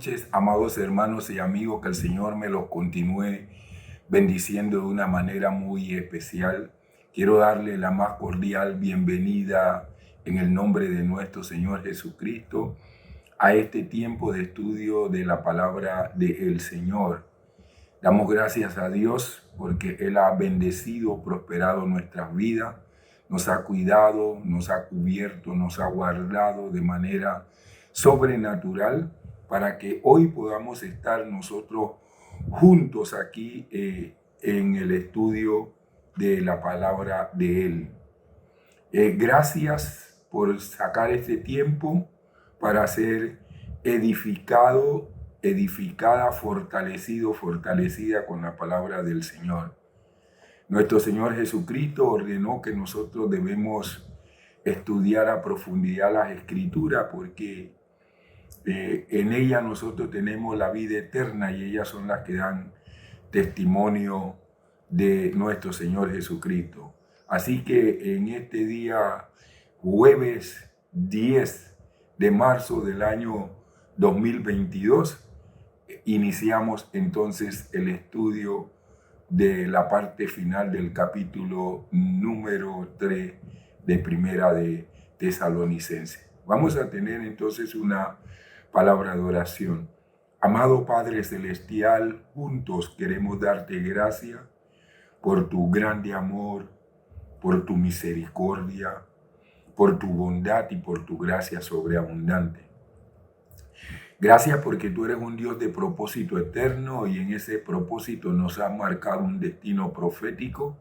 noches, amados hermanos y amigos, que el Señor me los continúe bendiciendo de una manera muy especial. Quiero darle la más cordial bienvenida en el nombre de nuestro Señor Jesucristo a este tiempo de estudio de la palabra del Señor. Damos gracias a Dios porque Él ha bendecido, prosperado nuestras vidas, nos ha cuidado, nos ha cubierto, nos ha guardado de manera sobrenatural para que hoy podamos estar nosotros juntos aquí en el estudio de la palabra de Él. Gracias por sacar este tiempo para ser edificada, fortalecida con la palabra del Señor. Nuestro Señor Jesucristo ordenó que nosotros debemos estudiar a profundidad las Escrituras porque en ellas nosotros tenemos la vida eterna y ellas son las que dan testimonio de nuestro Señor Jesucristo. Así que en este día, jueves 10 de marzo del año 2022, iniciamos entonces el estudio de la parte final del capítulo número 3 de Primera de Tesalonicenses. Vamos a tener entonces una palabra de oración. Amado Padre Celestial, juntos queremos darte gracias por tu grande amor, por tu misericordia, por tu bondad y por tu gracia sobreabundante. Gracias porque tú eres un Dios de propósito eterno y en ese propósito nos has marcado un destino profético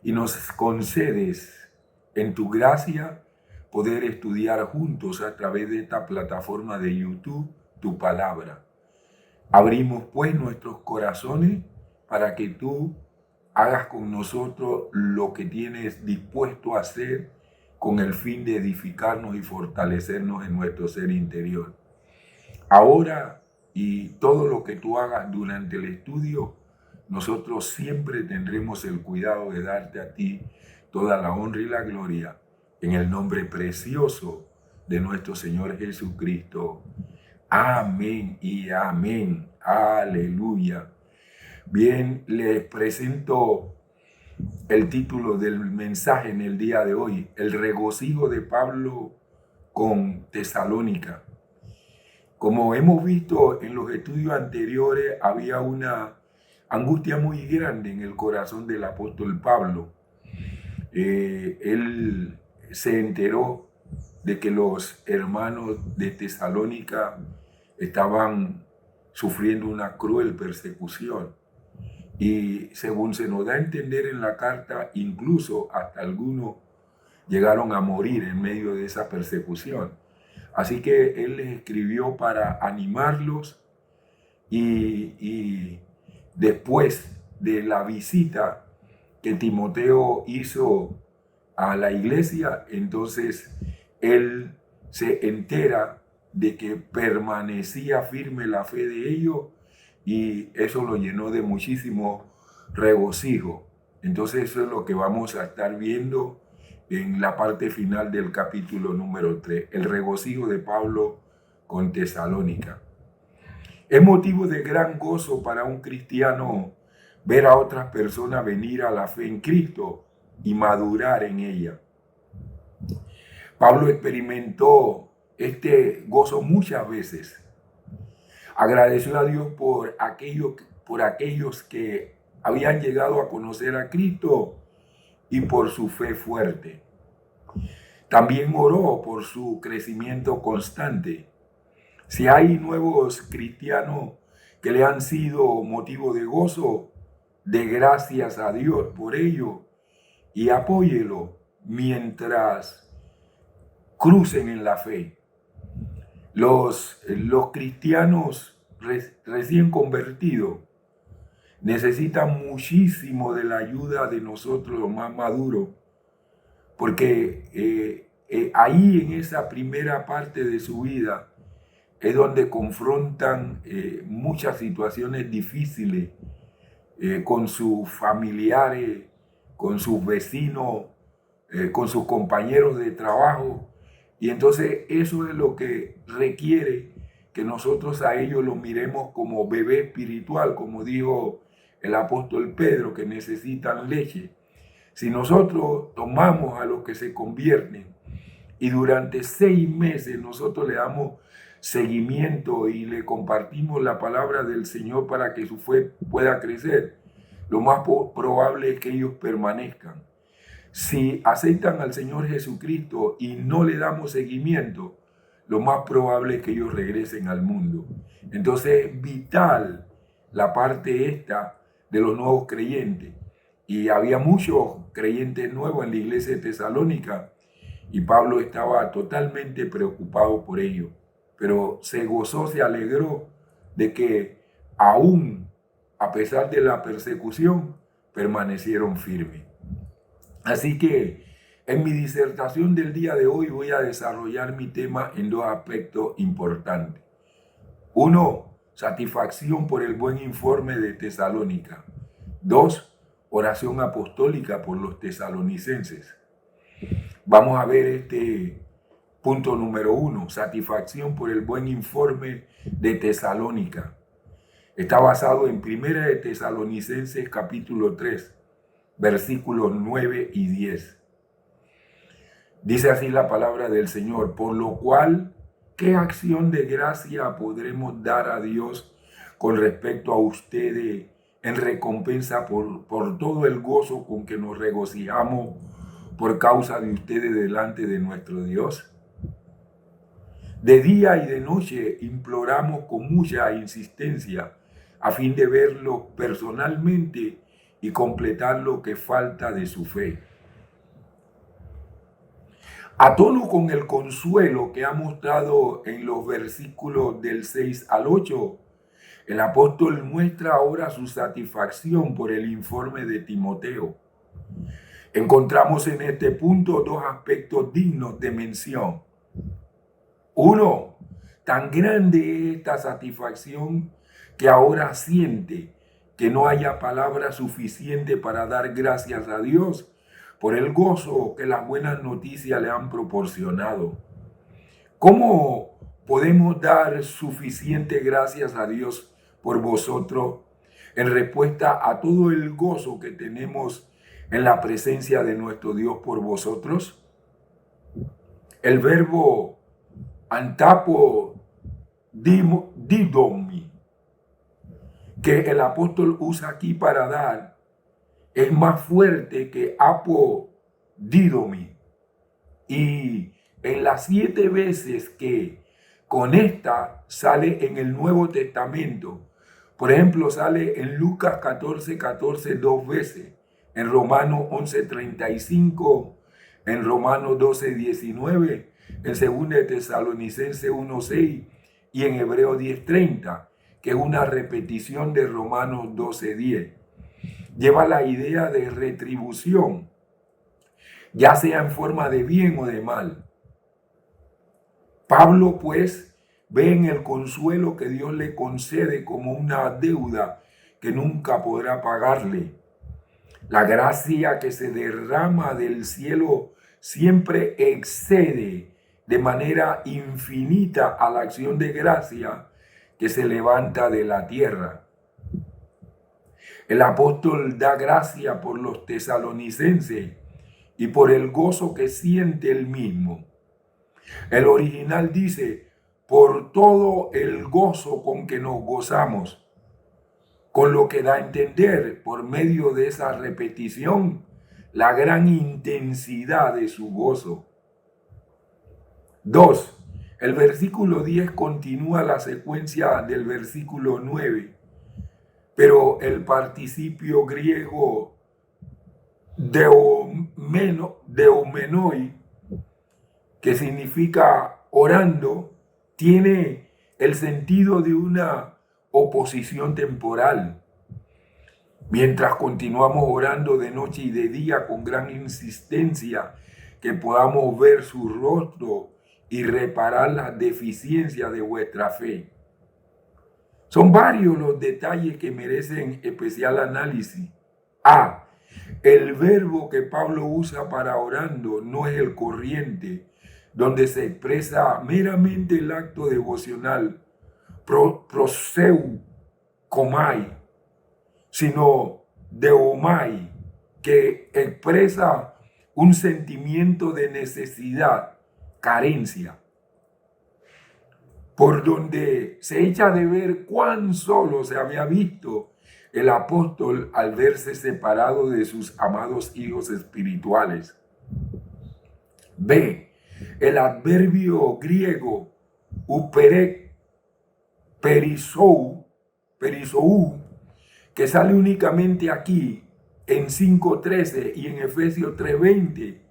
y nos concedes en tu gracia poder estudiar juntos a través de esta plataforma de YouTube tu palabra. Abrimos pues nuestros corazones para que tú hagas con nosotros lo que tienes dispuesto a hacer con el fin de edificarnos y fortalecernos en nuestro ser interior. Ahora y todo lo que tú hagas durante el estudio, nosotros siempre tendremos el cuidado de darte a ti toda la honra y la gloria en el nombre precioso de nuestro Señor Jesucristo. Amén y amén. Aleluya. Bien, les presento el título del mensaje en el día de hoy, el regocijo de Pablo con Tesalónica. Como hemos visto en los estudios anteriores, había una angustia muy grande en el corazón del apóstol Pablo. Él se enteró de que los hermanos de Tesalónica estaban sufriendo una cruel persecución. Y según se nos da a entender en la carta, incluso hasta algunos llegaron a morir en medio de esa persecución. Así que él les escribió para animarlos y después de la visita que Timoteo hizo a la iglesia, entonces él se entera de que permanecía firme la fe de ellos y eso lo llenó de muchísimo regocijo. Entonces eso es lo que vamos a estar viendo en la parte final del capítulo número 3, el regocijo de Pablo con Tesalónica. Es motivo de gran gozo para un cristiano ver a otras personas venir a la fe en Cristo y madurar en ella. Pablo experimentó este gozo muchas veces. Agradeció a Dios por aquellos que habían llegado a conocer a Cristo y por su fe fuerte. También oró por su crecimiento constante. Si hay nuevos cristianos que le han sido motivo de gozo, dé gracias a Dios por ello y apóyelo mientras crucen en la fe. Los cristianos recién convertidos necesitan muchísimo de la ayuda de nosotros los más maduros, porque ahí en esa primera parte de su vida es donde confrontan muchas situaciones difíciles con sus familiares, con sus vecinos, con sus compañeros de trabajo. Y entonces eso es lo que requiere que nosotros a ellos los miremos como bebé espiritual, como dijo el apóstol Pedro, que necesitan leche. Si nosotros tomamos a los que se convierten y durante 6 meses nosotros le damos seguimiento y le compartimos la palabra del Señor para que su fe pueda crecer, lo más probable es que ellos permanezcan. Si aceptan al Señor Jesucristo y no le damos seguimiento, lo más probable es que ellos regresen al mundo. Entonces es vital la parte esta de los nuevos creyentes. Y había muchos creyentes nuevos en la iglesia de Tesalónica y Pablo estaba totalmente preocupado por ello. Pero se gozó, se alegró de que aún a pesar de la persecución permanecieron firmes. Así que en mi disertación del día de hoy voy a desarrollar mi tema en 2 aspectos importantes. 1, satisfacción por el buen informe de Tesalónica. 2, oración apostólica por los tesalonicenses. Vamos a ver este punto número 1, satisfacción por el buen informe de Tesalónica. Está basado en 1 de Tesalonicenses capítulo 3, versículos 9 y 10. Dice así la palabra del Señor: por lo cual, ¿qué acción de gracia podremos dar a Dios con respecto a ustedes en recompensa por todo el gozo con que nos regocijamos por causa de ustedes delante de nuestro Dios? De día y de noche imploramos con mucha insistencia a fin de verlo personalmente y completar lo que falta de su fe. A tono con el consuelo que ha mostrado en los versículos del 6 al 8, el apóstol muestra ahora su satisfacción por el informe de Timoteo. Encontramos en este punto 2 aspectos dignos de mención. 1, tan grande es esta satisfacción que ahora siente que no haya palabra suficiente para dar gracias a Dios por el gozo que las buenas noticias le han proporcionado. ¿Cómo podemos dar suficiente gracias a Dios por vosotros en respuesta a todo el gozo que tenemos en la presencia de nuestro Dios por vosotros? El verbo antapo didomi que el apóstol usa aquí para dar es más fuerte que apodidomi. Y en las 7 veces que con esta sale en el Nuevo Testamento, por ejemplo, sale en Lucas 14:14 2 veces, en Romanos 11:35, en Romanos 12:19, en 2 de Tesalonicenses 1:6 y en Hebreos 10:30, que es una repetición de Romanos 12:10. Lleva la idea de retribución, ya sea en forma de bien o de mal. Pablo, pues, ve en el consuelo que Dios le concede como una deuda que nunca podrá pagarle. La gracia que se derrama del cielo siempre excede de manera infinita a la acción de gracia que se levanta de la tierra. El apóstol da gracia por los tesalonicenses y por el gozo que siente él mismo. El original dice, por todo el gozo con que nos gozamos, con lo que da a entender por medio de esa repetición la gran intensidad de su gozo. 2. El versículo 10 continúa la secuencia del versículo 9, pero el participio griego deumenoi, que significa orando, tiene el sentido de una oposición temporal. Mientras continuamos orando de noche y de día con gran insistencia, que podamos ver su rostro y reparar las deficiencias de vuestra fe. Son varios los detalles que merecen especial análisis. A. El verbo que Pablo usa para orando no es el corriente, donde se expresa meramente el acto devocional proseu comai, sino deomai, que expresa un sentimiento de necesidad, carencia, por donde se echa de ver cuán solo se había visto el apóstol al verse separado de sus amados hijos espirituales. B. El adverbio griego uperek perisou, que sale únicamente aquí en 5.13 y en Efesios 3.20,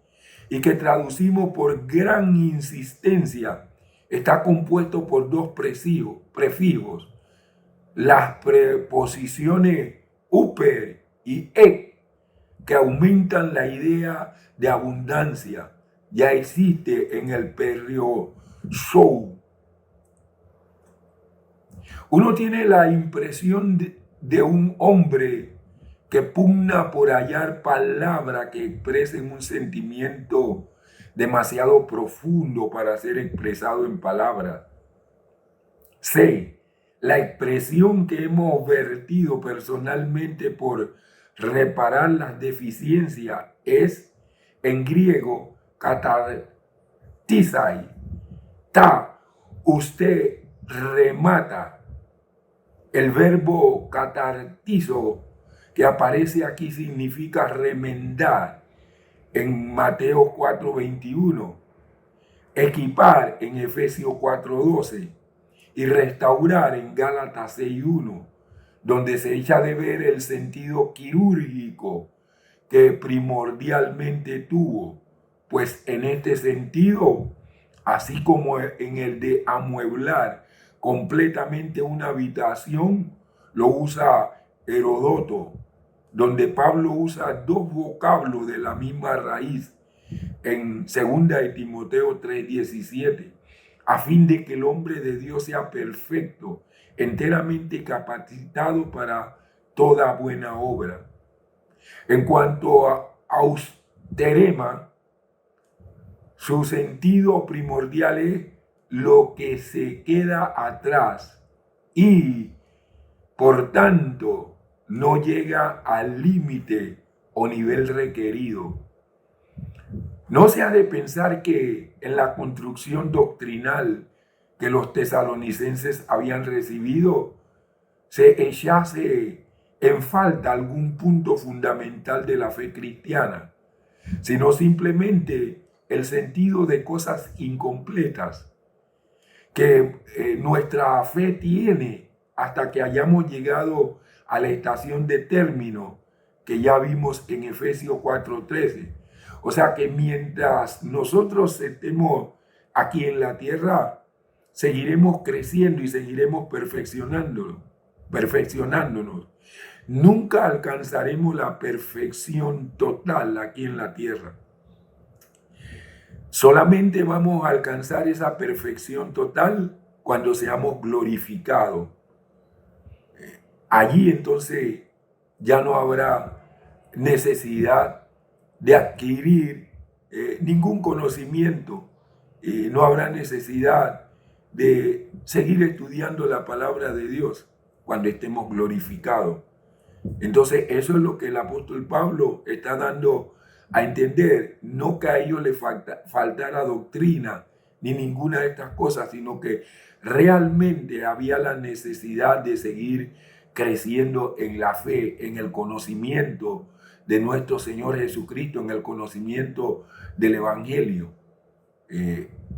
y que traducimos por gran insistencia, está compuesto por dos prefijos, las preposiciones uper y ek, que aumentan la idea de abundancia. Ya existe en el periodo sou. Uno tiene la impresión de un hombre que pugna por hallar palabras que expresen un sentimiento demasiado profundo para ser expresado en palabras. C. La expresión que hemos vertido personalmente por reparar las deficiencias es en griego katartisai. Ta, usted remata. El verbo catartizo que aparece aquí significa remendar en Mateo 4.21, equipar en Efesios 4.12 y restaurar en Gálatas 6.1, donde se echa de ver el sentido quirúrgico que primordialmente tuvo, pues en este sentido, así como en el de amueblar completamente una habitación, lo usa Heródoto, donde Pablo usa dos vocablos de la misma raíz en 2 de Timoteo 3:17, a fin de que el hombre de Dios sea perfecto, enteramente capacitado para toda buena obra. En cuanto a austerema, su sentido primordial es lo que se queda atrás y, por tanto, no llega al límite o nivel requerido. No se ha de pensar que en la construcción doctrinal que los tesalonicenses habían recibido se echase en falta algún punto fundamental de la fe cristiana, sino simplemente el sentido de cosas incompletas que nuestra fe tiene hasta que hayamos llegado a la estación de término que ya vimos en Efesios 4:13. O sea que mientras nosotros estemos aquí en la tierra, seguiremos creciendo y seguiremos perfeccionándonos. Nunca alcanzaremos la perfección total aquí en la tierra. Solamente vamos a alcanzar esa perfección total cuando seamos glorificados. Allí entonces ya no habrá necesidad de adquirir ningún conocimiento, no habrá necesidad de seguir estudiando la palabra de Dios cuando estemos glorificados. Entonces eso es lo que el apóstol Pablo está dando a entender, no que a ellos les faltara doctrina ni ninguna de estas cosas, sino que realmente había la necesidad de seguir creciendo en la fe, en el conocimiento de nuestro Señor Jesucristo, en el conocimiento del Evangelio,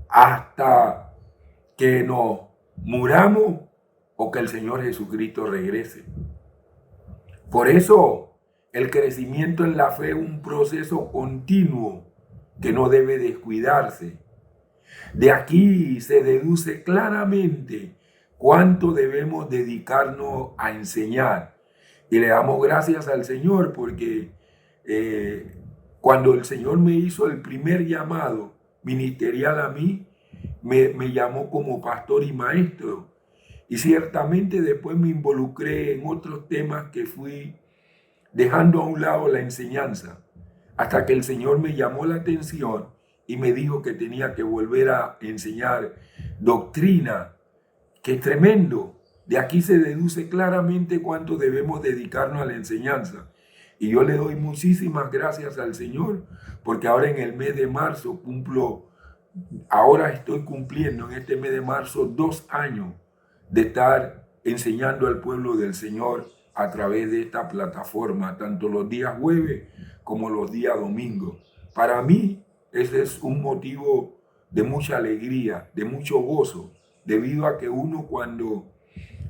hasta que nos muramos o que el Señor Jesucristo regrese. Por eso el crecimiento en la fe es un proceso continuo que no debe descuidarse. De aquí se deduce claramente cuánto debemos dedicarnos a enseñar. Y le damos gracias al Señor porque cuando el Señor me hizo el primer llamado ministerial a mí, me llamó como pastor y maestro. Y ciertamente después me involucré en otros temas que fui dejando a un lado la enseñanza, hasta que el Señor me llamó la atención y me dijo que tenía que volver a enseñar doctrina ¡Qué tremendo! De aquí se deduce claramente cuánto debemos dedicarnos a la enseñanza. Y yo le doy muchísimas gracias al Señor, porque ahora en el mes de marzo ahora estoy cumpliendo en este mes de marzo 2 años de estar enseñando al pueblo del Señor a través de esta plataforma, tanto los días jueves como los días domingos. Para mí, ese es un motivo de mucha alegría, de mucho gozo, debido a que uno cuando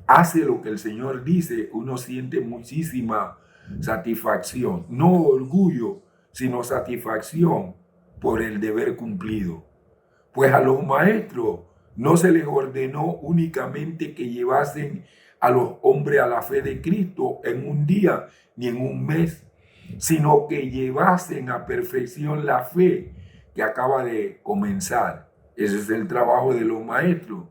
hace lo que el Señor dice, uno siente muchísima satisfacción, no orgullo, sino satisfacción por el deber cumplido. Pues a los maestros no se les ordenó únicamente que llevasen a los hombres a la fe de Cristo en un día ni en un mes, sino que llevasen a perfección la fe que acaba de comenzar. Ese es el trabajo de los maestros,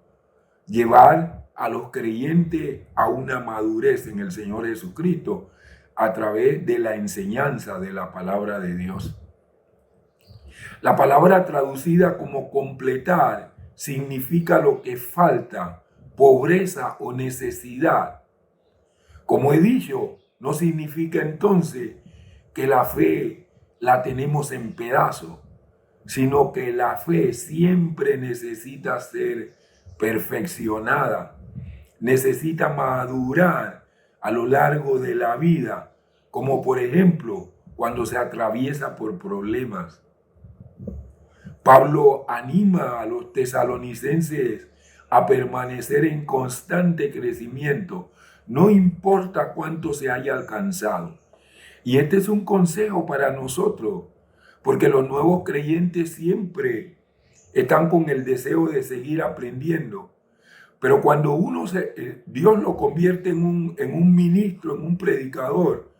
llevar a los creyentes a una madurez en el Señor Jesucristo a través de la enseñanza de la palabra de Dios. La palabra traducida como completar significa lo que falta, pobreza o necesidad. Como he dicho, no significa entonces que la fe la tenemos en pedazos, sino que la fe siempre necesita ser perfeccionada, necesita madurar a lo largo de la vida, como por ejemplo cuando se atraviesa por problemas. Pablo anima a los tesalonicenses a permanecer en constante crecimiento, no importa cuánto se haya alcanzado. Y este es un consejo para nosotros, porque los nuevos creyentes siempre están con el deseo de seguir aprendiendo. Pero cuando Dios lo convierte en un ministro, en un predicador,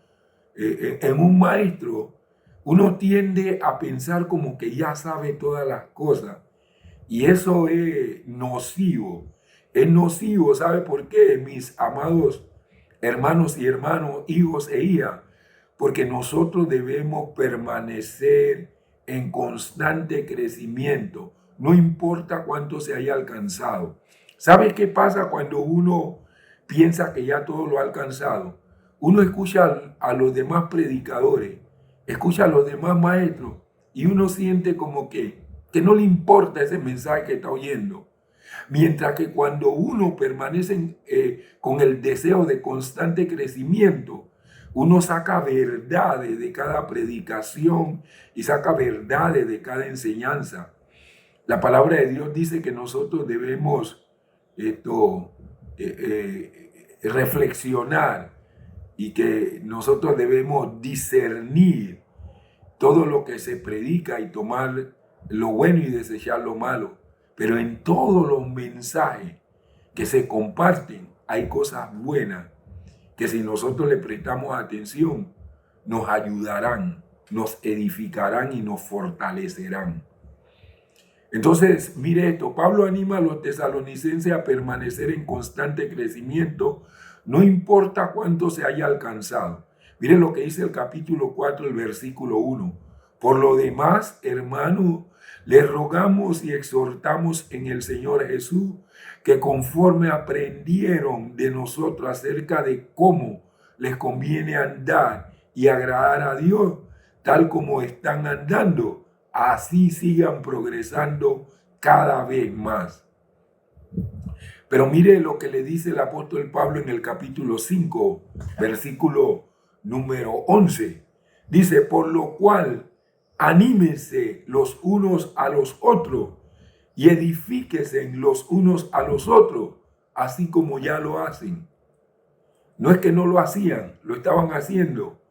en un maestro, uno tiende a pensar como que ya sabe todas las cosas. Y eso es nocivo. Es nocivo, ¿sabe por qué, mis amados hermanos y hermanos, hijos e hijas? Porque nosotros debemos permanecer en constante crecimiento, no importa cuánto se haya alcanzado. ¿Sabe qué pasa cuando uno piensa que ya todo lo ha alcanzado? Uno escucha a los demás predicadores, escucha a los demás maestros y uno siente como que no le importa ese mensaje que está oyendo. Mientras que cuando uno permanece con el deseo de constante crecimiento, uno saca verdades de cada predicación y saca verdades de cada enseñanza. La palabra de Dios dice que nosotros debemos reflexionar y que nosotros debemos discernir todo lo que se predica y tomar lo bueno y desechar lo malo. Pero en todos los mensajes que se comparten hay cosas buenas que si nosotros le prestamos atención nos ayudarán, nos edificarán y nos fortalecerán. Entonces, mire esto, Pablo anima a los tesalonicenses a permanecer en constante crecimiento, no importa cuánto se haya alcanzado. Mire lo que dice el capítulo 4, el versículo 1. Por lo demás, hermanos, les rogamos y exhortamos en el Señor Jesús que conforme aprendieron de nosotros acerca de cómo les conviene andar y agradar a Dios, tal como están andando, así sigan progresando cada vez más. Pero mire lo que le dice el apóstol Pablo en el capítulo 5, versículo número 11. Dice, por lo cual, anímense los unos a los otros y edifíquense los unos a los otros, así como ya lo hacen. No es que no lo hacían, lo estaban haciendo,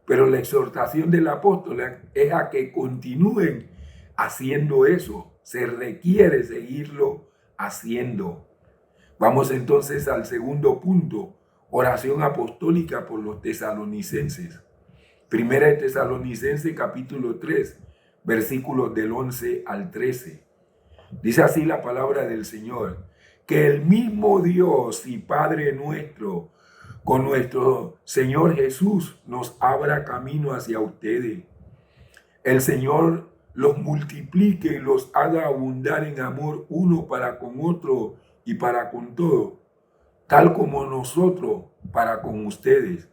pero la exhortación del apóstol es a que continúen haciendo eso. Se requiere seguirlo haciendo. Vamos entonces al segundo punto, oración apostólica por los tesalonicenses. Primera de Tesalonicenses capítulo 3, versículos del 11 al 13. Dice así la palabra del Señor, que el mismo Dios y Padre nuestro, con nuestro Señor Jesús, nos abra camino hacia ustedes. El Señor los multiplique y los haga abundar en amor uno para con otro y para con todo, tal como nosotros para con ustedes,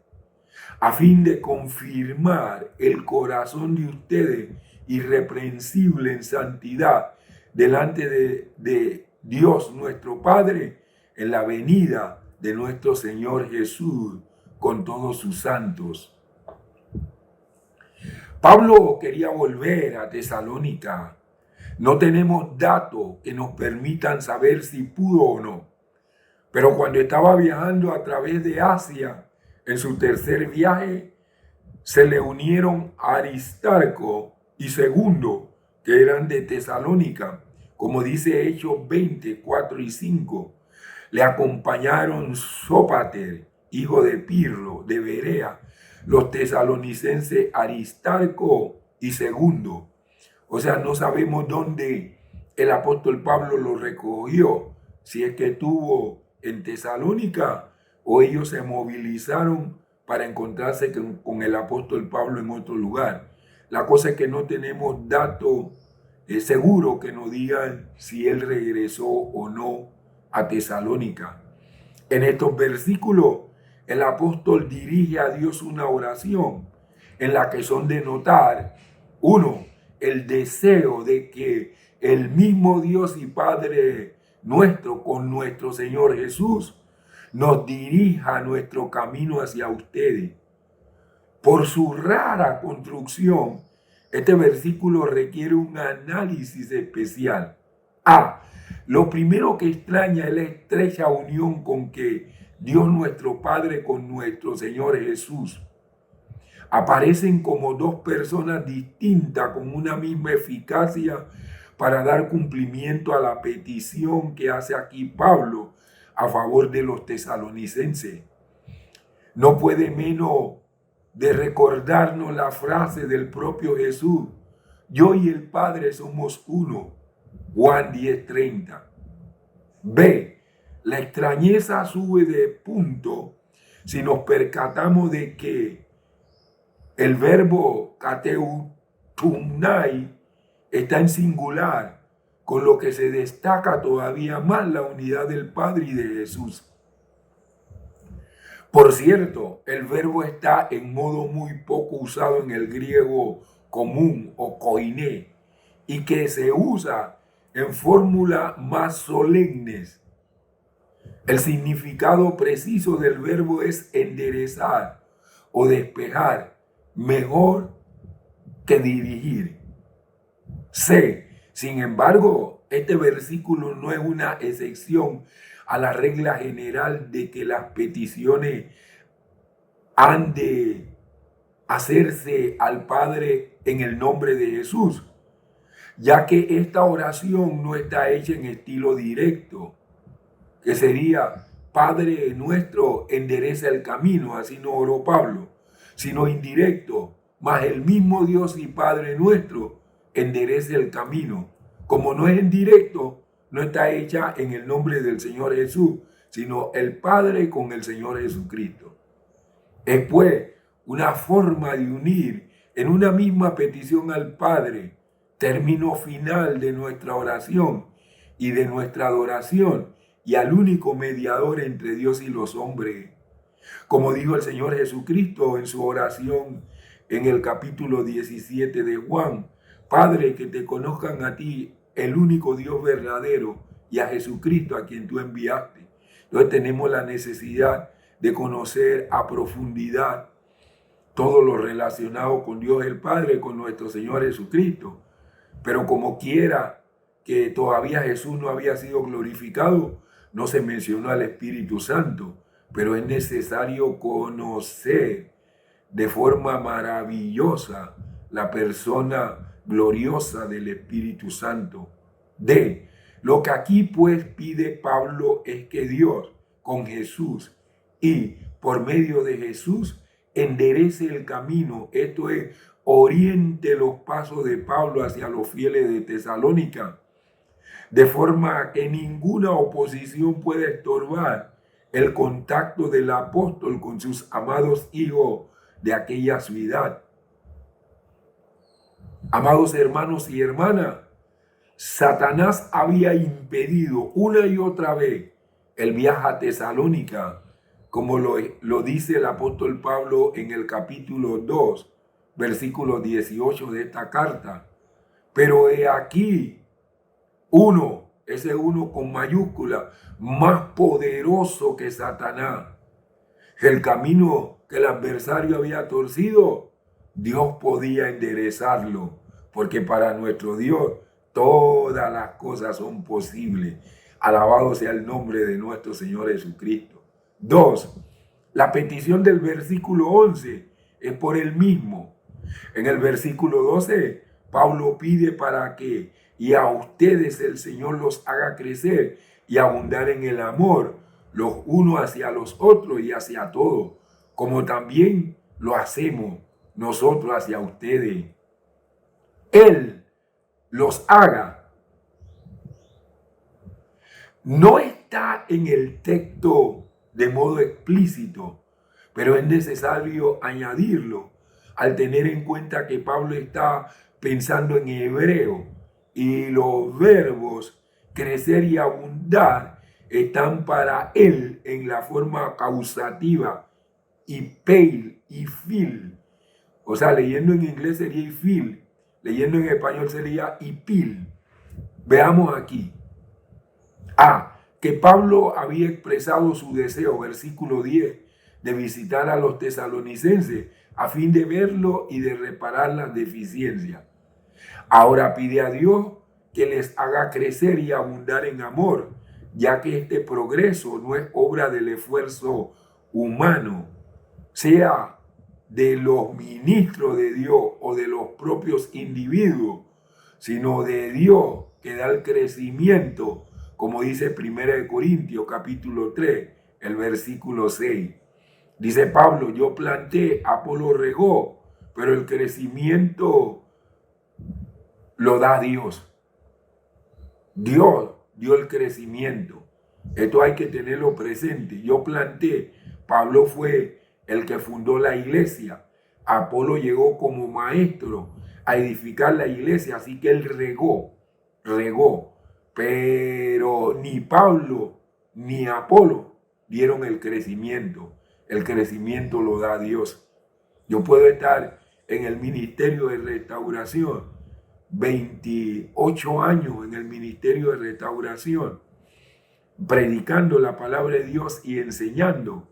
a fin de confirmar el corazón de ustedes irreprensible en santidad delante de Dios nuestro Padre en la venida de nuestro Señor Jesús con todos sus santos. Pablo quería volver a Tesalónica. No tenemos datos que nos permitan saber si pudo o no. Pero cuando estaba viajando a través de Asia, en su tercer viaje, se le unieron Aristarco y Segundo, que eran de Tesalónica, como dice Hechos 20, 4 y 5. Le acompañaron Sópater, hijo de Pirro, de Berea, los tesalonicenses Aristarco y Segundo. O sea, no sabemos dónde el apóstol Pablo lo recogió, si es que estuvo en Tesalónica o ellos se movilizaron para encontrarse con el apóstol Pablo en otro lugar. La cosa es que no tenemos datos seguros que nos digan si él regresó o no a Tesalónica. En estos versículos, el apóstol dirige a Dios una oración en la que son de notar, uno, el deseo de que el mismo Dios y Padre nuestro con nuestro Señor Jesús nos dirija nuestro camino hacia ustedes. Por su rara construcción, este versículo requiere un análisis especial. Lo primero que extraña es la estrecha unión con que Dios nuestro Padre con nuestro Señor Jesús aparecen como dos personas distintas con una misma eficacia para dar cumplimiento a la petición que hace aquí Pablo a favor de los tesalonicenses. No puede menos de recordarnos la frase del propio Jesús: yo y el Padre somos uno. Juan 10:30. B. La extrañeza sube de punto si nos percatamos de que el verbo kateutumnai está en singular, con lo que se destaca todavía más la unidad del Padre y de Jesús. Por cierto, el verbo está en modo muy poco usado en el griego común o koiné, y que se usa en fórmulas más solemnes. El significado preciso del verbo es enderezar o despejar, mejor que dirigir. C. Sin embargo, este versículo no es una excepción a la regla general de que las peticiones han de hacerse al Padre en el nombre de Jesús, ya que esta oración no está hecha en estilo directo, que sería: Padre nuestro, endereza el camino, así no oró Pablo, sino indirecto: mas el mismo Dios y Padre nuestro enderece el camino. Como no es en directo, no está hecha en el nombre del Señor Jesús, sino el Padre con el Señor Jesucristo. Es pues una forma de unir en una misma petición al Padre, término final de nuestra oración y de nuestra adoración, y al único mediador entre Dios y los hombres. Como dijo el Señor Jesucristo en su oración en el capítulo 17 de Juan: Padre, que te conozcan a ti, el único Dios verdadero, y a Jesucristo a quien tú enviaste. Entonces tenemos la necesidad de conocer a profundidad todo lo relacionado con Dios el Padre, con nuestro Señor Jesucristo. Pero como quiera que todavía Jesús no había sido glorificado, no se mencionó al Espíritu Santo, pero es necesario conocer de forma maravillosa la persona gloriosa del Espíritu Santo. D. Lo que aquí pues pide Pablo es que Dios con Jesús y por medio de Jesús enderece el camino, esto es, oriente los pasos de Pablo hacia los fieles de Tesalónica, de forma que ninguna oposición pueda estorbar el contacto del apóstol con sus amados hijos de aquella ciudad. Amados hermanos y hermanas, Satanás había impedido una y otra vez el viaje a Tesalónica, como lo dice el apóstol Pablo en el capítulo 2, versículo 18 de esta carta. Pero he aquí uno, ese uno con mayúscula, más poderoso que Satanás. El camino que el adversario había torcido, Dios podía enderezarlo, porque para nuestro Dios todas las cosas son posibles. Alabado sea el nombre de nuestro Señor Jesucristo. 2. La petición del versículo 11 es por el mismo. En el versículo 12, Pablo pide para que y a ustedes el Señor los haga crecer y abundar en el amor, los unos hacia los otros y hacia todos, como también lo hacemos nosotros hacia ustedes. Él los haga. No está en el texto de modo explícito, pero es necesario añadirlo al tener en cuenta que Pablo está pensando en hebreo y los verbos crecer y abundar están para él en la forma causativa y peil y fil. O sea, leyendo en inglés sería y fil, leyendo en español sería y pil. Veamos aquí. Que Pablo había expresado su deseo, versículo 10, de visitar a los tesalonicenses a fin de verlo y de reparar las deficiencias. Ahora pide a Dios que les haga crecer y abundar en amor, ya que este progreso no es obra del esfuerzo humano, sea de los ministros de Dios o de los propios individuos, sino de Dios que da el crecimiento, como dice 1 Corintios capítulo 3, el versículo 6. Dice Pablo, yo planté, Apolo regó, pero el crecimiento lo da Dios. Dios dio el crecimiento. Esto hay que tenerlo presente. Yo planté, Pablo fue el que fundó la iglesia. Apolo llegó como maestro a edificar la iglesia, así que él regó. Pero ni Pablo ni Apolo dieron el crecimiento. El crecimiento lo da Dios. Yo puedo estar en el ministerio de restauración, 28 años en el ministerio de restauración, predicando la palabra de Dios y enseñando,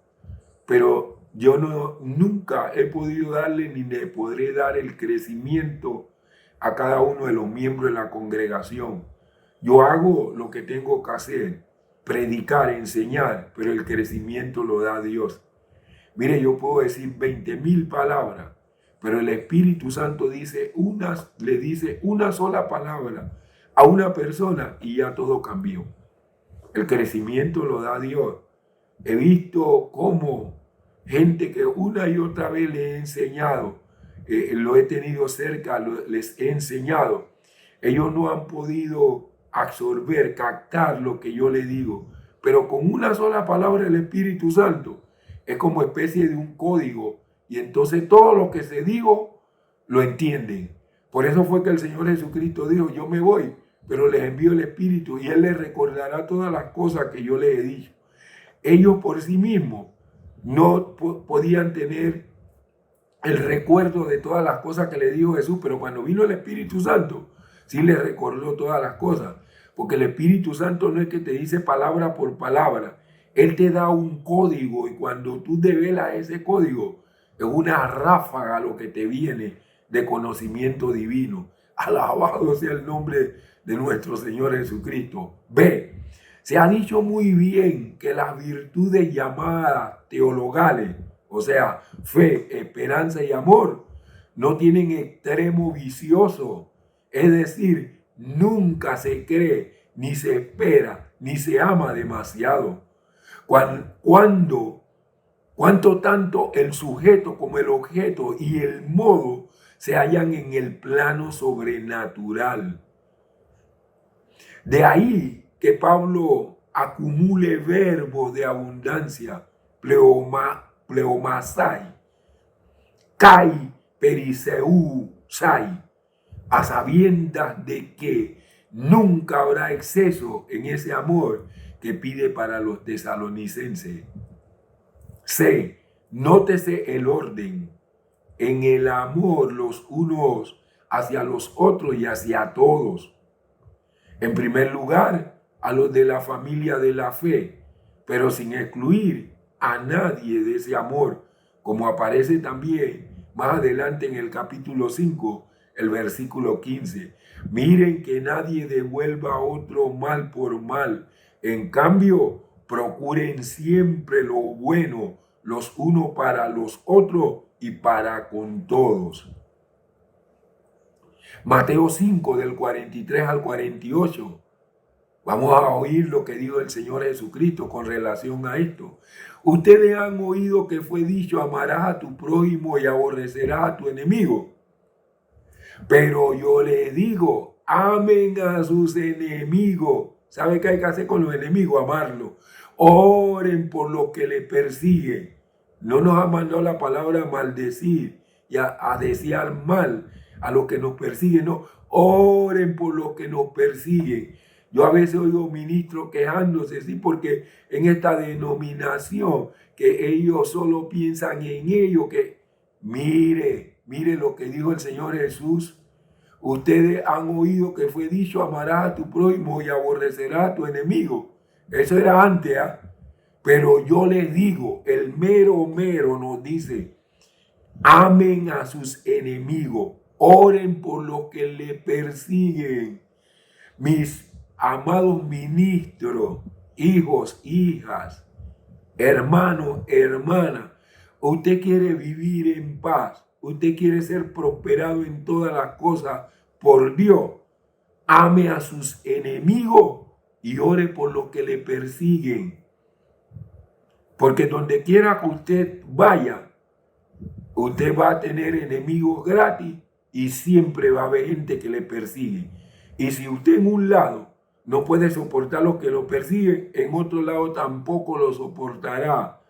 pero yo nunca he podido darle ni le podré dar el crecimiento a cada uno de los miembros de la congregación. Yo hago lo que tengo que hacer, predicar, enseñar, pero el crecimiento lo da Dios. Mire, yo puedo decir 20,000 palabras, pero el Espíritu Santo le dice una sola palabra a una persona y ya todo cambió. El crecimiento lo da Dios. He visto cómo gente que una y otra vez le he enseñado, lo he tenido cerca, les he enseñado, ellos no han podido absorber, captar lo que yo les digo, pero con una sola palabra del Espíritu Santo es como especie de un código y entonces todo lo que se digo lo entienden. Por eso fue que el Señor Jesucristo dijo, yo me voy, pero les envío el Espíritu y Él les recordará todas las cosas que yo les he dicho. Ellos por sí mismos no podían tener el recuerdo de todas las cosas que le dijo Jesús, pero cuando vino el Espíritu Santo, sí les recordó todas las cosas, porque el Espíritu Santo no es que te dice palabra por palabra, Él te da un código y cuando tú develas ese código, es una ráfaga lo que te viene de conocimiento divino. Alabado sea el nombre de nuestro Señor Jesucristo. Ve, se ha dicho muy bien que las virtudes llamadas teologales, o sea, fe, esperanza y amor, no tienen extremo vicioso. Es decir, nunca se cree, ni se espera, ni se ama demasiado. Cuanto tanto el sujeto como el objeto y el modo se hallan en el plano sobrenatural. De ahí que Pablo acumule verbos de abundancia, pleomasai, kai, periseu, sai, a sabiendas de que Nunca habrá exceso en ese amor que pide para los tesalonicenses. C. Nótese el orden en el amor los unos hacia los otros y hacia todos. En primer lugar, a los de la familia de la fe, pero sin excluir a nadie de ese amor, como aparece también más adelante en el capítulo 5, el versículo 15. Miren que nadie devuelva a otro mal por mal. En cambio, procuren siempre lo bueno, los unos para los otros y para con todos. Mateo 5, del 43 al 48. Vamos a oír lo que dijo el Señor Jesucristo con relación a esto. Ustedes han oído que fue dicho: amarás a tu prójimo y aborrecerás a tu enemigo. Pero yo les digo, amen a sus enemigos. ¿Sabe qué hay que hacer con los enemigos? Amarlos. Oren por los que les persiguen. No nos ha mandado la palabra maldecir y a desear mal a los que nos persiguen. No, oren por los que nos persiguen. Yo a veces oigo ministros quejándose, sí, porque en esta denominación que ellos solo piensan en ellos, que mire lo que dijo el Señor Jesús. Ustedes han oído que fue dicho: amarás a tu prójimo y aborrecerás a tu enemigo. Eso era antes, ¿eh? Pero yo les digo, el mero nos dice: amen a sus enemigos, oren por los que le persiguen. Mis amados ministros, hijos, hijas, hermanos, hermanas, usted quiere vivir en paz, usted quiere ser prosperado en todas las cosas por Dios, ame a sus enemigos y ore por los que le persiguen. Porque donde quiera que usted vaya, usted va a tener enemigos gratis y siempre va a haber gente que le persigue. Y si usted en un lado no puede soportar los que lo persiguen, en otro lado tampoco lo soportará.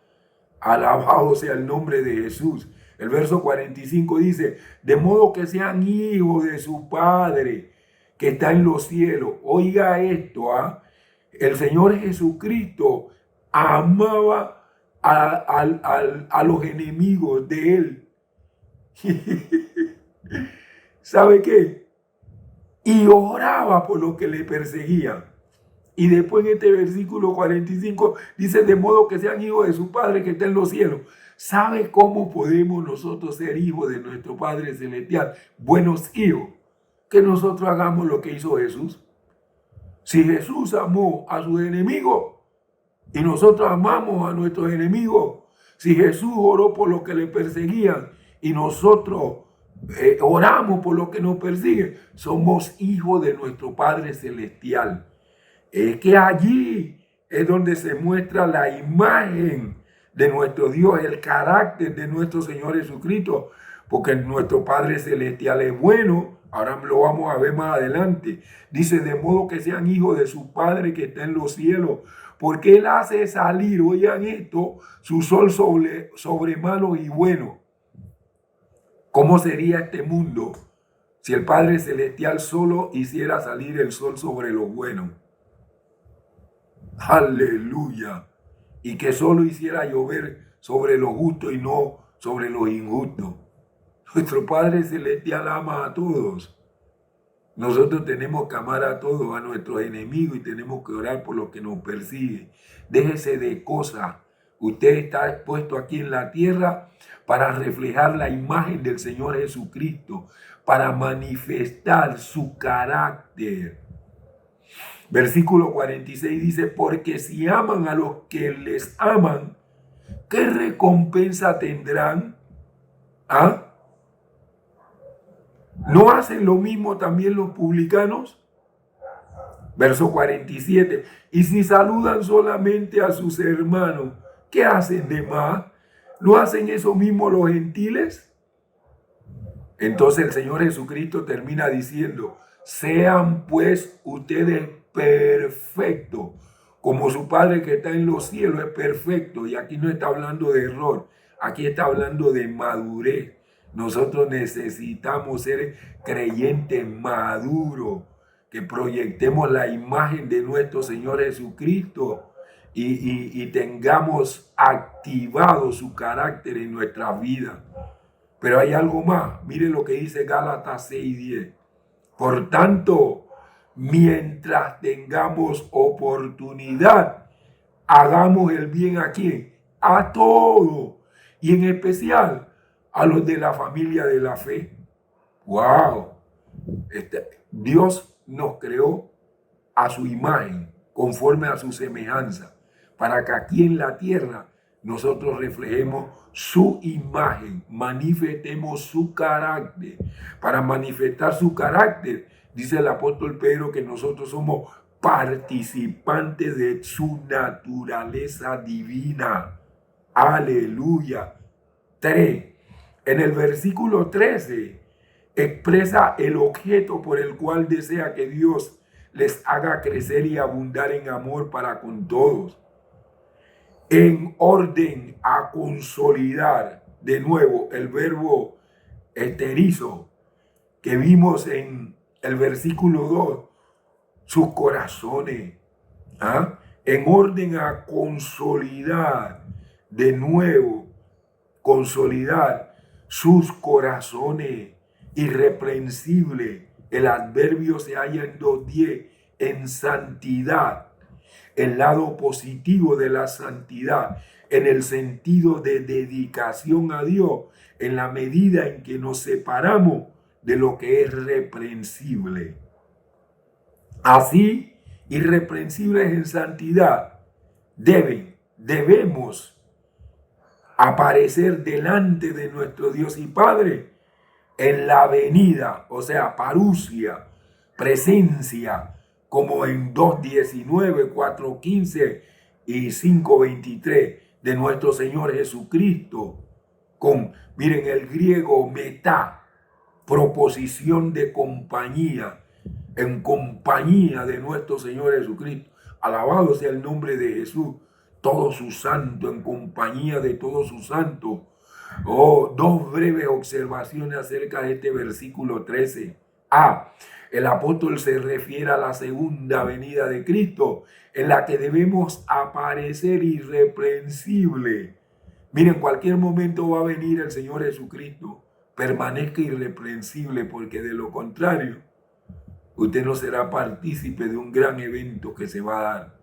Alabado sea el nombre de Jesús. El verso 45 dice: de modo que sean hijos de su Padre que está en los cielos. Oiga esto, ¿ah? El Señor Jesucristo amaba a los enemigos de él. ¿Sabe qué? Y oraba por los que le perseguían. Y después en este versículo 45 dice: de modo que sean hijos de su Padre que está en los cielos. ¿Sabe cómo podemos nosotros ser hijos de nuestro Padre Celestial? Buenos hijos. Que nosotros hagamos lo que hizo Jesús. Si Jesús amó a sus enemigos y nosotros amamos a nuestros enemigos, si Jesús oró por los que le perseguían y nosotros oramos por los que nos persiguen, somos hijos de nuestro Padre Celestial. Es que allí es donde se muestra la imagen de nuestro Dios, el carácter de nuestro Señor Jesucristo, porque nuestro Padre Celestial es bueno. Ahora lo vamos a ver más adelante. Dice: de modo que sean hijos de su Padre que está en los cielos, porque Él hace salir, oigan esto, su sol sobre malos y buenos. ¿Cómo sería este mundo si el Padre Celestial solo hiciera salir el sol sobre los buenos? Aleluya. Y que solo hiciera llover sobre los justos y no sobre los injustos. Nuestro Padre Celestial ama a todos. Nosotros tenemos que amar a todos, a nuestros enemigos, y tenemos que orar por los que nos persiguen. Déjese de cosas. Usted está puesto aquí en la tierra para reflejar la imagen del Señor Jesucristo, para manifestar su carácter. Versículo 46 dice: porque si aman a los que les aman, ¿qué recompensa tendrán? ¿Ah? ¿No hacen lo mismo también los publicanos? Verso 47. Y si saludan solamente a sus hermanos, ¿qué hacen de más? ¿No hacen eso mismo los gentiles? Entonces el Señor Jesucristo termina diciendo: sean pues ustedes perfectos, como su Padre que está en los cielos es perfecto. Y aquí no está hablando de error, aquí está hablando de madurez. Nosotros necesitamos ser creyentes maduros, que proyectemos la imagen de nuestro Señor Jesucristo y tengamos activado su carácter en nuestra vida. Pero hay algo más. Mire lo que dice Gálatas 6:10. Por tanto, mientras tengamos oportunidad, hagamos el bien ¿a quién? A todos, y en especial a los de la familia de la fe. ¡Wow! Dios nos creó a su imagen, conforme a su semejanza, para que aquí en la tierra nosotros reflejemos su imagen, manifestemos su carácter. Para manifestar su carácter, dice el apóstol Pedro que nosotros somos participantes de su naturaleza divina. Aleluya. 3. En el versículo 13 expresa el objeto por el cual desea que Dios les haga crecer y abundar en amor para con todos, en orden a consolidar, de nuevo el verbo esterizo que vimos en el versículo 2, sus corazones, en orden a consolidar, de nuevo, consolidar sus corazones, irreprensible. El adverbio se halla en 2:10, en santidad, el lado positivo de la santidad, en el sentido de dedicación a Dios, en la medida en que nos separamos de lo que es reprensible. Así, irreprensibles en santidad, debemos aparecer delante de nuestro Dios y Padre en la venida, o sea, parusia, presencia, como en 2:19, 4:15 y 5:23 de nuestro Señor Jesucristo, con, miren, el griego metá, proposición de compañía, en compañía de nuestro Señor Jesucristo. Alabado sea el nombre de Jesús, todo su santo, en compañía de todos sus santos. Dos breves observaciones acerca de este versículo 13. El apóstol se refiere a la segunda venida de Cristo, en la que debemos aparecer irreprensible. Miren, en cualquier momento va a venir el Señor Jesucristo. Permanezca irreprensible, porque de lo contrario, usted no será partícipe de un gran evento que se va a dar.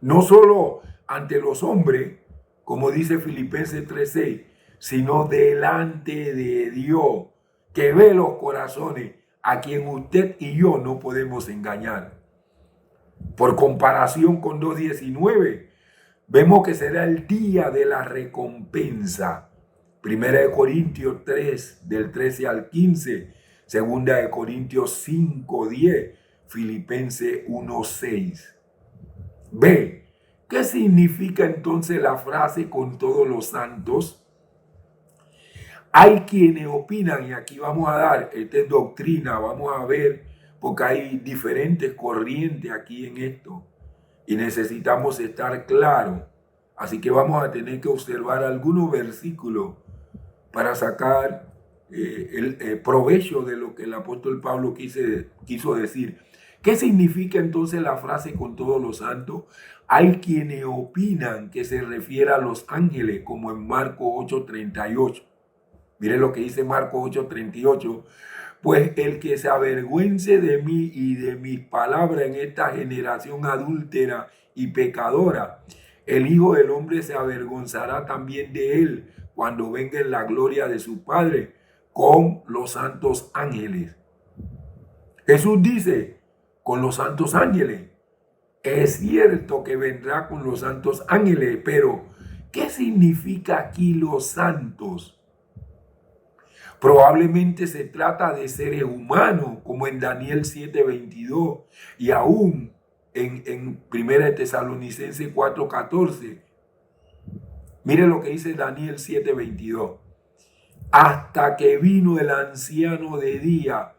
No solo ante los hombres, como dice Filipenses 3:6, sino delante de Dios, que ve los corazones, a quien usted y yo no podemos engañar. Por comparación con 2:19, vemos que será el día de la recompensa. 1 Corintios 3, del 13 al 15, 2 Corintios 5:10, Filipenses 1:6. B. ¿Qué significa entonces la frase con todos los santos? Hay quienes opinan, y aquí vamos a dar, esta es doctrina, vamos a ver, porque hay diferentes corrientes aquí en esto, y necesitamos estar claros. Así que vamos a tener que observar algunos versículos para sacar el provecho de lo que el apóstol Pablo quiso decir. ¿Qué significa entonces la frase con todos los santos? Hay quienes opinan que se refiere a los ángeles, como en Marcos 8:38. Miren lo que dice Marcos 8:38. Pues el que se avergüence de mí y de mis palabras en esta generación adúltera y pecadora, el Hijo del Hombre se avergonzará también de él cuando venga en la gloria de su Padre con los santos ángeles. Jesús dice, con los santos ángeles. Es cierto que vendrá con los santos ángeles, pero ¿qué significa aquí los santos? Probablemente se trata de seres humanos, como en Daniel 7:22 y aún en 1 Tesalonicenses 4:14. Mire lo que dice Daniel 7:22. Hasta que vino el anciano de día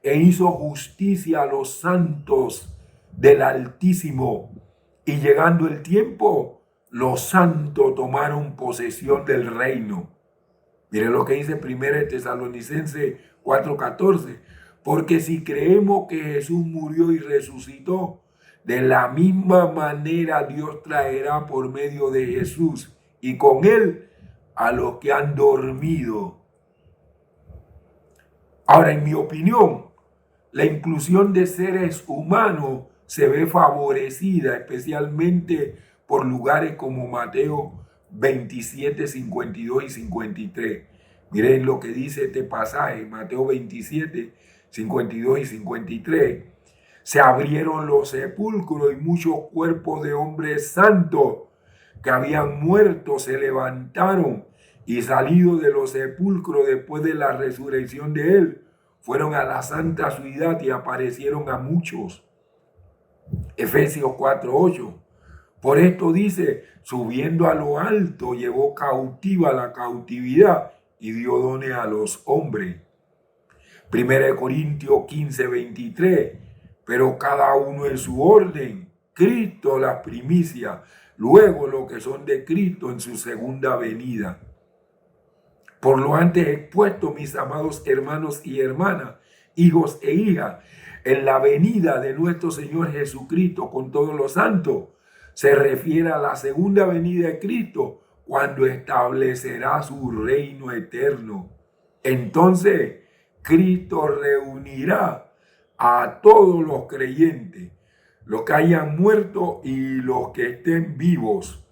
e hizo justicia a los santos del Altísimo, y llegando el tiempo, los santos tomaron posesión del reino. Miren lo que dice 1 Tesalonicenses 4:14. Porque si creemos que Jesús murió y resucitó, de la misma manera Dios traerá por medio de Jesús y con él a los que han dormido. Ahora, en mi opinión, la inclusión de seres humanos se ve favorecida especialmente por lugares como Mateo 27, 52 y 53. Miren lo que dice este pasaje, Mateo 27, 52 y 53. Se abrieron los sepulcros y muchos cuerpos de hombres santos que habían muerto se levantaron y salidos de los sepulcros después de la resurrección de él, fueron a la santa ciudad y aparecieron a muchos. Efesios 4:8. Por esto dice, subiendo a lo alto, llevó cautiva la cautividad y dio dones a los hombres. 1 Corintios 15:23. Pero cada uno en su orden, Cristo las primicias, luego lo que son de Cristo en su segunda venida. Por lo antes expuesto, mis amados hermanos y hermanas, hijos e hijas, en la venida de nuestro Señor Jesucristo con todos los santos, se refiere a la segunda venida de Cristo, cuando establecerá su reino eterno. Entonces, Cristo reunirá a todos los creyentes, los que hayan muerto y los que estén vivos,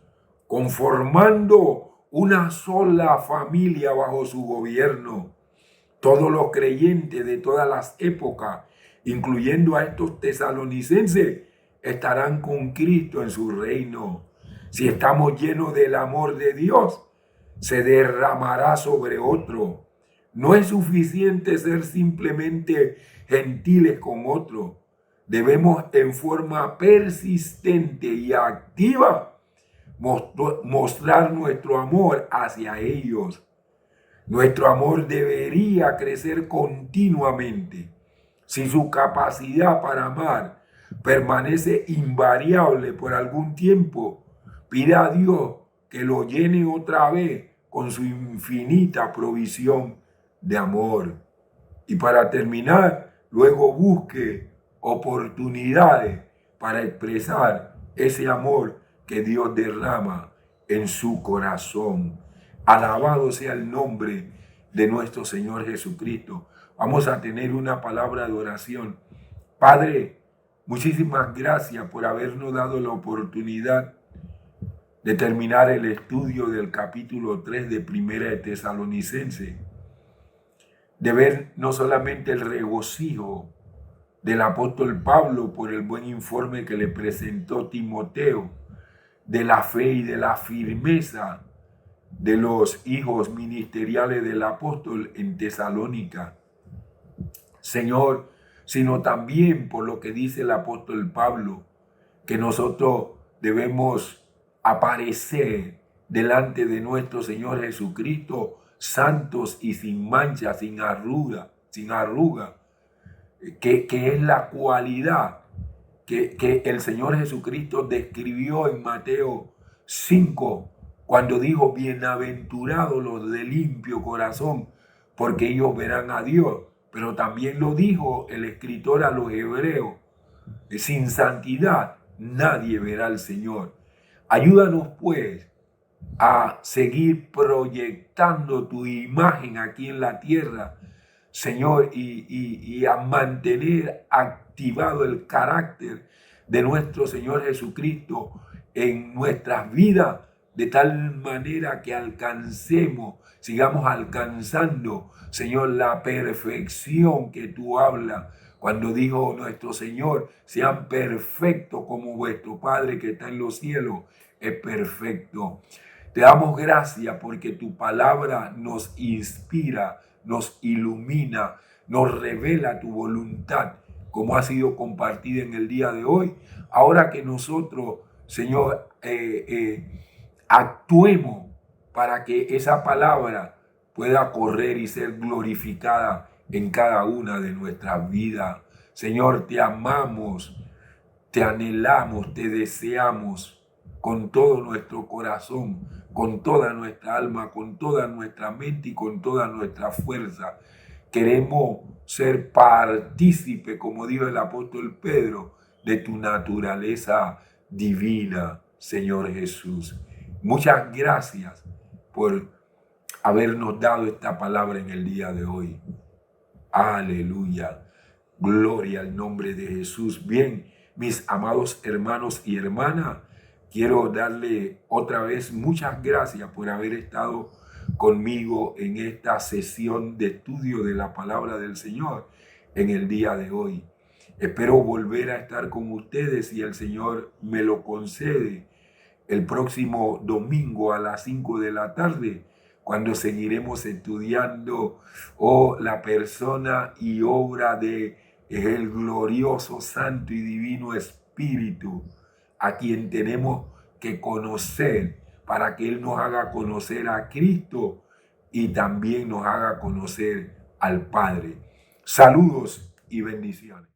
conformando una sola familia bajo su gobierno. Todos los creyentes de todas las épocas, incluyendo a estos tesalonicenses, estarán con Cristo en su reino. Si estamos llenos del amor de Dios, se derramará sobre otro. No es suficiente ser simplemente gentiles con otro. Debemos en forma persistente y activa mostrar nuestro amor hacia ellos. Nuestro amor debería crecer continuamente. Si su capacidad para amar permanece invariable por algún tiempo, pida a Dios que lo llene otra vez con su infinita provisión de amor. Y para terminar, luego busque oportunidades para expresar ese amor que Dios derrama en su corazón. Alabado sea el nombre de nuestro Señor Jesucristo. Vamos a tener una palabra de oración. Padre, muchísimas gracias por habernos dado la oportunidad de terminar el estudio del capítulo 3 de Primera de Tesalonicenses, de ver no solamente el regocijo del apóstol Pablo por el buen informe que le presentó Timoteo, de la fe y de la firmeza de los hijos ministeriales del apóstol en Tesalónica, Señor, sino también por lo que dice el apóstol Pablo, que nosotros debemos aparecer delante de nuestro Señor Jesucristo santos y sin mancha, sin arruga, que es la cualidad que el Señor Jesucristo describió en Mateo 5, cuando dijo, bienaventurados los de limpio corazón, porque ellos verán a Dios. Pero también lo dijo el escritor a los hebreos, sin santidad nadie verá al Señor. Ayúdanos pues a seguir proyectando tu imagen aquí en la tierra, Señor, y a mantener activado el carácter de nuestro Señor Jesucristo en nuestras vidas, de tal manera que sigamos alcanzando, Señor, la perfección que tú hablas cuando dijo nuestro Señor, sean perfectos como vuestro Padre que está en los cielos es perfecto. Te damos gracias porque tu palabra nos inspira, nos ilumina, nos revela tu voluntad, como ha sido compartida en el día de hoy. Ahora que nosotros, Señor, actuemos para que esa palabra pueda correr y ser glorificada en cada una de nuestras vidas. Señor, te amamos, te anhelamos, te deseamos con todo nuestro corazón, con toda nuestra alma, con toda nuestra mente y con toda nuestra fuerza. Queremos ser partícipe, como dijo el apóstol Pedro, de tu naturaleza divina, Señor Jesús. Muchas gracias por habernos dado esta palabra en el día de hoy. Aleluya. Gloria al nombre de Jesús. Bien, mis amados hermanos y hermanas, quiero darle otra vez muchas gracias por haber estado conmigo en esta sesión de estudio de la palabra del Señor en el día de hoy. Espero volver a estar con ustedes si el Señor me lo concede el próximo domingo a las 5 de la tarde, cuando seguiremos estudiando la persona y obra de el glorioso, santo y divino Espíritu, a quien tenemos que conocer para que Él nos haga conocer a Cristo y también nos haga conocer al Padre. Saludos y bendiciones.